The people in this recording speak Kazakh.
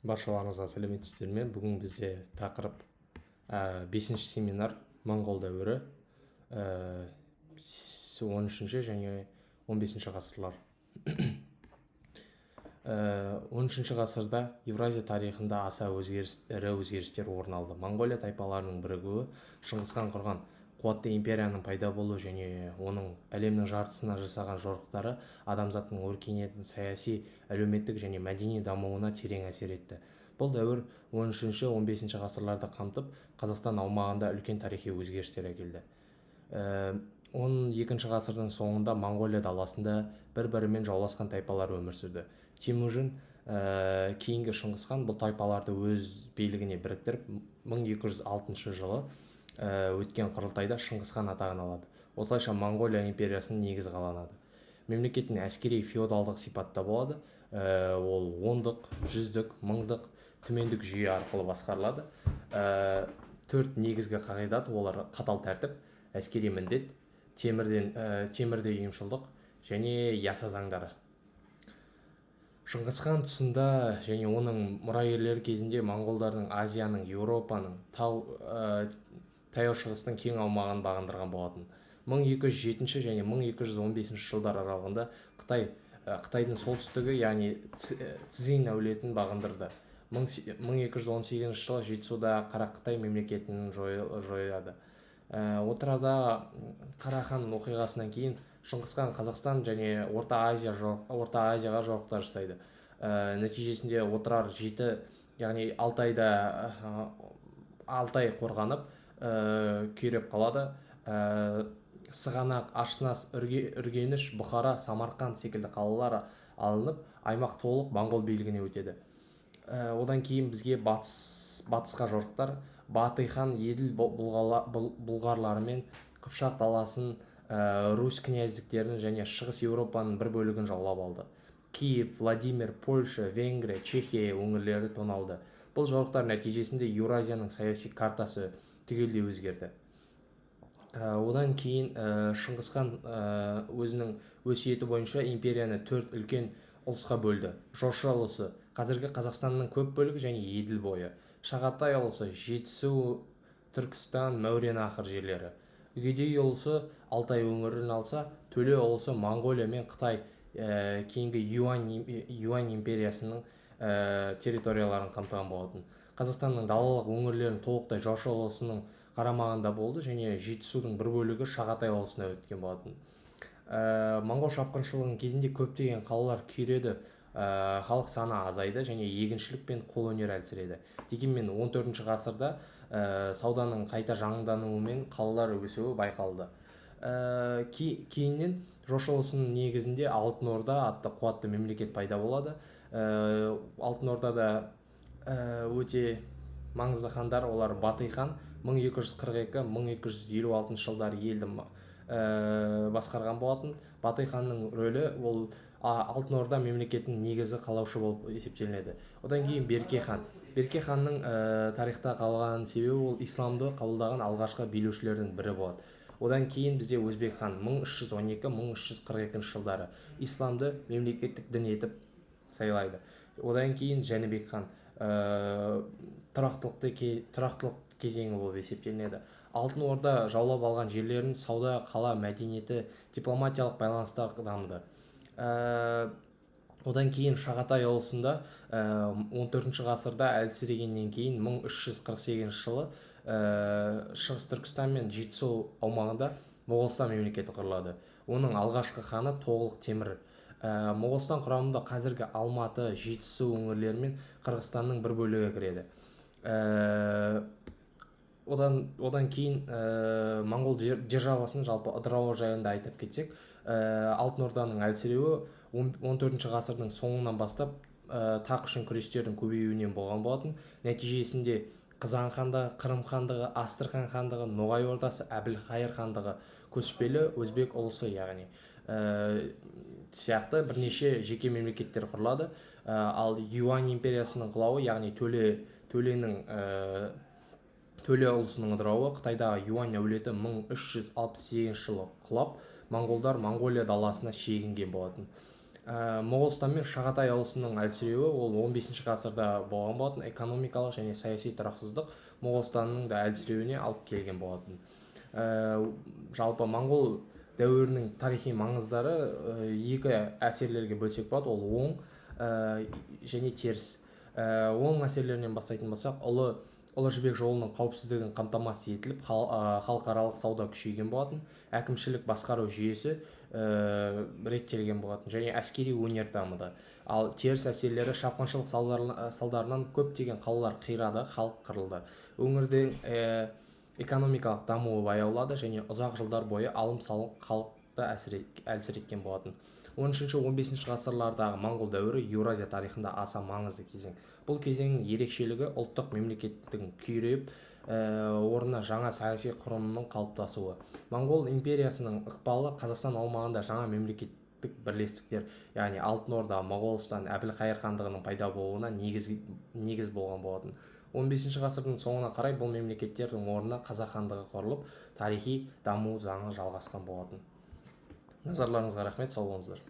Баршаларыңызға сәлеметсіздер ме? Бүгін бізде тақырып 5-ші семинар Моңғол дәуірі 13-ші және 15-ші ғасырлар. 13-ші ғасырда Евразия тарихында аса ірі өзгерістер орын алды. Моңғолия тайпаларының бірігуі, Шыңғысхан құрған қуатты империяның пайда болуы және оның әлемнің жартысына жасаған жорықтары адамзаттың өркениетін, саяси, әлеуметтік және мәдени дамуына терең әсер етті. Бұл дәуір 13-15 ғасырларды қамтып, Қазақстан аумағында үлкен тарихи өзгерістер әкелді. 12 ғасырдың соңында Моңғолия даласында бір-бірімен жауласқан тайпалар өмір сүрді. Темүжін кейінгі Шыңғысхан бұл тайпаларды өз билігіне біріктіріп, 1206 жылы өткен құрылтайда Шыңғысхан атағын алады. Осылайша Моңғолия империясының негізі қаланады. Мемлекеттің әскери феодалдық сипатта болады. Ол ондық, жүздік, мыңдық, түмендік жүйе арқылы басқарылады. 4 негізгі қағидат, олар қатал тәртіп, әскери міндет, темірде ұйымшылдық және яса заңдары. Шыңғысхан тұсында және оның мұрагерлері кезінде моңғолдардың Азияның, Еуропаның, таяу шығыстың кең аумағын бағындырған болатын. 1207 және 1215 жылдар аралығында Қытайдың солтүстігі, яғни Цзинь әулетін бағындырды. 1218 жылы Жетісуда Қарақытай мемлекетін жойады. Отырарда Қарахан оқиғасынан кейін Шыңғысхан Қазақстан және Орта Азияға жорықтар жасайды. Нәтижесінде Отырар яғни Алтай қорғанып, күйреп қалады. Сығанақ, Ашнас, Үргеніш, Бұхара, Самарқан секілді қалалар алынып, аймақ толық моңғол билігіне өтеді. Одан кейін бізге батысқа жорықтар, Батый хан Еділ бұлғарлары мен Қыпшақ даласын, Русь князьдіктерін және Шығыс Еуропаның бір бөлігін жаулап алды. Киев, Владимир, Польша, Венгрия, Чехия өңірлері тоналды. Бұл жорықтар нәтижесінде Еуразияның саяси картасы түгелдей өзгерді. Одан кейін Шыңғысхан өзінің өсиеті бойынша империяны 4 үлкен ұлысқа бөлді. Жошы ұлысы, қазіргі Қазақстанның көп бөлігі және Еділ бойы. Шағатай ұлысы, Жетісу, Түркістан, Мәуереннахр жерлері. Үгедей ұлысы Алтай өңірін алса, Төле ұлысы Моңғолия мен Қытай кейінгі Юань империясының территорияларын қамтыған болатын. Қазақстанның далалық өңірлерін толықтай Жошы ұлысының қарамағында болды және Жетісудың бір бөлігі Шағатай ұлысына өткен болатын. Моңғол шапқыншылығының кезінде көптеген қалалар күйреді, халық саны азайды және егіншілік пен қолөнер әлсіреді. Дегенмен 14 ғасырда сауданың қайта жаңдануымен қалалар өсуі байқалды. Кейіннен Жошы ұлысының негізінде Алтын Орда атты қуатты мемлекет пайда болады. Алтын Ордада өте маңызды хандар, олар Батый хан 1242-1256 жылдары елді басқарған болатын. Батый ханның рөлі ол Алтын Орда мемлекетінің негізі қалаушы болып есептелінеді. Одан кейін Берке хан. Берке ханның тарихта қалған себебі ол исламды қабылдаған алғашқы билеушілердің бірі болады. Одан кейін бізде Өзбек хан 1312-1342 жылдары исламды мемлекеттік дін етіп сайлайды. Одан кейін Жәнібек хан тұрақтылық кезеңі болып есептелінеді. Алтын Орда жаулап алған жерлерін сауда, қала, мәдениеті, дипломатиялық байланыстар дамыды. Одан кейін Шағатай ұлысында 14 ғасырда әлсірегеннен кейін 1348 жылы Шығыс Түркістан мен Жетісу аумағында Моғолстан мемлекеті құрылады. Оның алғашқы ханы Тоғылық Темір. Моғолстан құрамында қазіргі Алматы, Жетісу өңірлері мен Қырғызстанның бір бөлігі кіреді. Одан кейін моңғол державасының жалпы ыдырауы жайында айтып кетсек, Алтын Орданың әлсіреуі 14 ғасырдың соңынан бастап тақ үшін күрестердің көбеюінен болған болатын. Нәтижесінде Қызан хандығы, Қырым хандығы, Астырхан хандығы, Ноғай ордасы, Әбілқайыр хандығы, көшпелі Өзбек ұлысы яғни сияқты бірнеше жеке мемлекеттер құрылады. Ал Юань империясының құлауы, яғни Төле ұлысының ыдырауы, Қытайдағы Юань әулеті 1368 жылы құлап, моңғолдар Моңғолия даласына шегінген болатын. Моғолстан мен Шағатай ұлысының әлсіреуі ол 15 ғасырда болған болатын. Экономикалық және саяси тұрақсыздық Моғолстанның да әлсіреуіне алып келген болатын. Жалпы моңғол дәуірінің тарихи маңыздары екі әсерлерге бөлсек болады. Ол оң және теріс. Оң әсерлерінен бастайтын болсақ, Ұлы Жібек жолының қауіпсіздігін қамтамасыз етіліп, халықаралық сауда күшейген болатын, әкімшілік басқару жүйесі реттелген болатын және әскери өнер дамыды. Ал теріс әсерлері шапқыншылық салдарынан көптеген қалалар қирады, халық қырылды. Өңірдің экономикалық дамуы баяулады және ұзақ жылдар бойы алым-салық халықты әлсіреткен болатын. 13-15 ғасырлардағы моңғол дәуірі Еуразия тарихында аса маңызды кезең. Бұл кезеңнің ерекшелігі ұлттық мемлекеттің күйреп, орнына жаңа саяси құрылымның қалыптасуы. Моңғол империясының ықпалы Қазақстан аумағында жаңа мемлекеттік бірлестіктер, яғни Алтын Орда, Моғолстан, Әбілқайыр хандығының пайда болуына негіз болған болатын. 15 ғасырдың соңына қарай бұл мемлекеттердің орнына Қазақ хандығы құрылып, тарихи даму заңы жалғасқан болатын. Назарларыңызға рахмет, сау болыңыздар.